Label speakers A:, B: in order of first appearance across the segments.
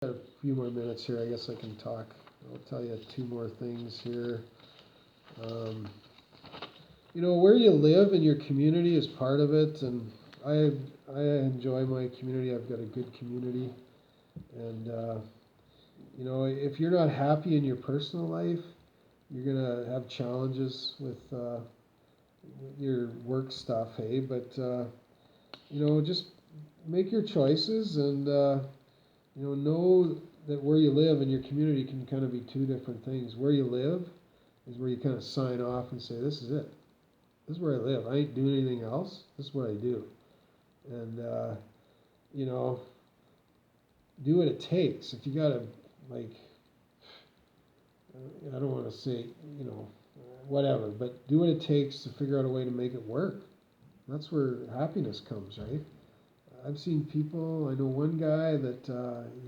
A: Got a few more minutes here. I guess I can talk. I'll tell you two more things here. Um, where you live in your community is part of it, and I enjoy my community. I've got a good community, and if you're not happy in your personal life, you're gonna have challenges with your work stuff, hey. But just make your choices and know that where you live and your community can kind of be two different things. Where you live is where you kind of sign off and say, this is it. This is where I live. I ain't doing anything else. This is what I do. And, do what it takes. If you got to, like, I don't want to say, whatever, but do what it takes to figure out a way to make it work. That's where happiness comes, right? I've seen people, I know one guy that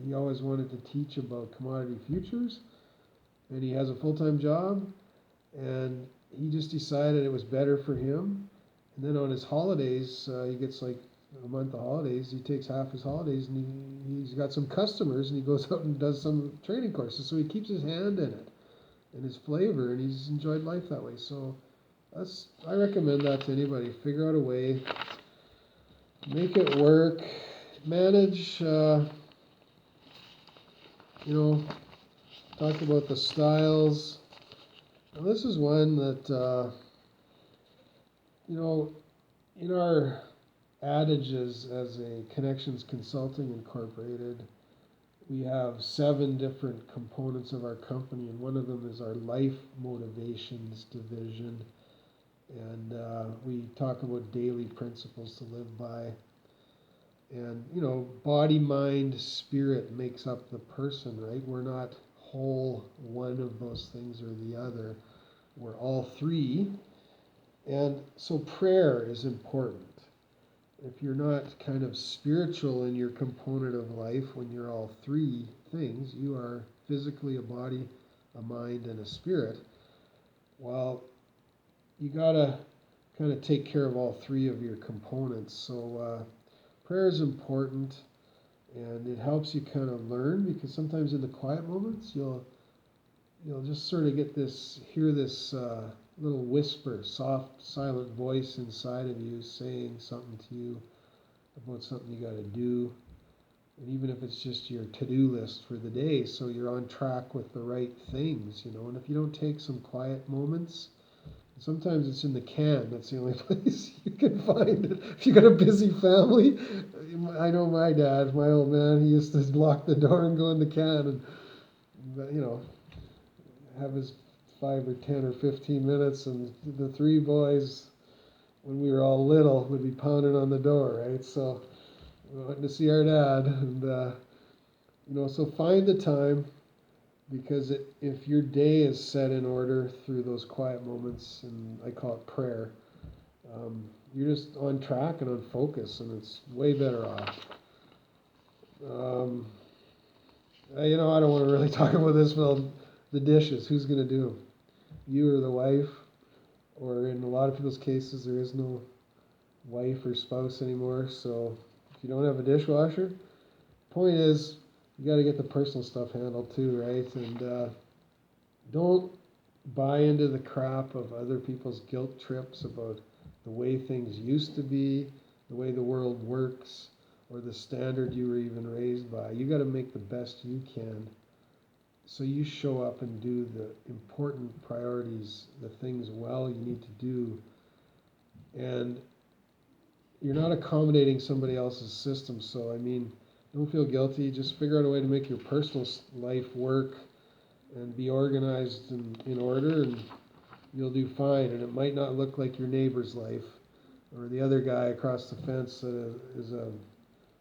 A: he always wanted to teach about commodity futures, and he has a full-time job, and he just decided it was better for him. And then on his holidays, he gets like a month of holidays, he takes half his holidays, and he's got some customers, and he goes out and does some training courses, so he keeps his hand in it, and his flavor, and he's enjoyed life that way. So I recommend that to anybody. Figure out a way, make it work, manage, talk about the styles. Now this is one that, in our adages as a Connections Consulting Incorporated, we have 7 different components of our company, and one of them is our Life Motivations division. And we talk about daily principles to live by. And, body, mind, spirit makes up the person, right? We're not whole one of those things or the other. We're all three. And so prayer is important. If you're not kind of spiritual in your component of life, when you're all three things, you are physically a body, a mind, and a spirit. Well, you got to kind of take care of all three of your components. So prayer is important, and it helps you kind of learn, because sometimes in the quiet moments you'll just sort of hear this little whisper, soft, silent voice inside of you saying something to you about something you got to do. And even if it's just your to-do list for the day, so you're on track with the right things, And if you don't take some quiet moments, sometimes it's in the can. That's the only place you can find it. If you got a busy family, I know my dad, my old man, he used to lock the door and go in the can and, have his 5 or 10 or 15 minutes, and the 3 boys, when we were all little, would be pounding on the door, right? So we wanted to see our dad, and so find the time, because if your day is set in order through those quiet moments, and I call it prayer, you're just on track and on focus, and it's way better off. I don't want to really talk about this, but the dishes, who's going to do them? You or the wife? Or in a lot of people's cases, there is no wife or spouse anymore. So if you don't have a dishwasher, point is, you got to get the personal stuff handled too, right? And don't buy into the crap of other people's guilt trips about the way things used to be, the way the world works, or the standard you were even raised by. You got to make the best you can, so you show up and do the important priorities, the things well you need to do. And you're not accommodating somebody else's system. So, don't feel guilty. Just figure out a way to make your personal life work and be organized and in order, and you'll do fine. And it might not look like your neighbor's life or the other guy across the fence that is a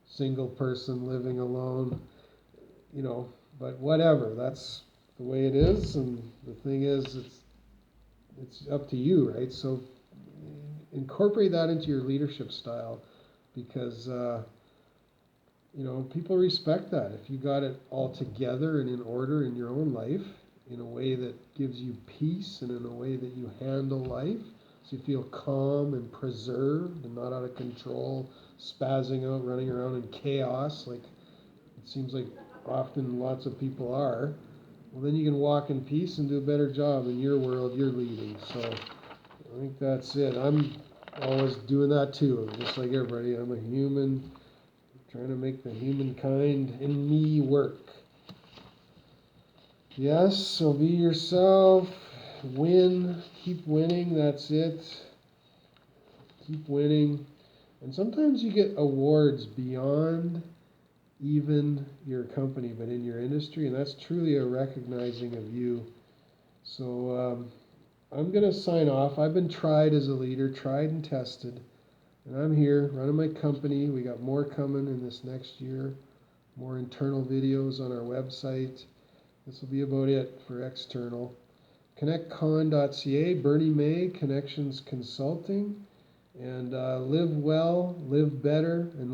A: single person living alone, but whatever, that's the way it is. And the thing is, it's up to you, right? So incorporate that into your leadership style, because people respect that. If you got it all together and in order in your own life, in a way that gives you peace, and in a way that you handle life, so you feel calm and preserved and not out of control, spazzing out, running around in chaos, like it seems like often lots of people are, well, then you can walk in peace and do a better job in your world you're leading. So I think that's it. I'm always doing that too, just like everybody. I'm a human, trying to make the humankind in me work. Yes, so be yourself, win, keep winning, that's it. Keep winning. And sometimes you get awards beyond even your company, but in your industry, and that's truly a recognizing of you. So I'm going to sign off. I've been tried as a leader, tried and tested, and I'm here running my company. We got more coming in this next year, more internal videos on our website. This will be about it for external. ConnectCon.ca, Bernie May, Connections Consulting, and live well, live better, and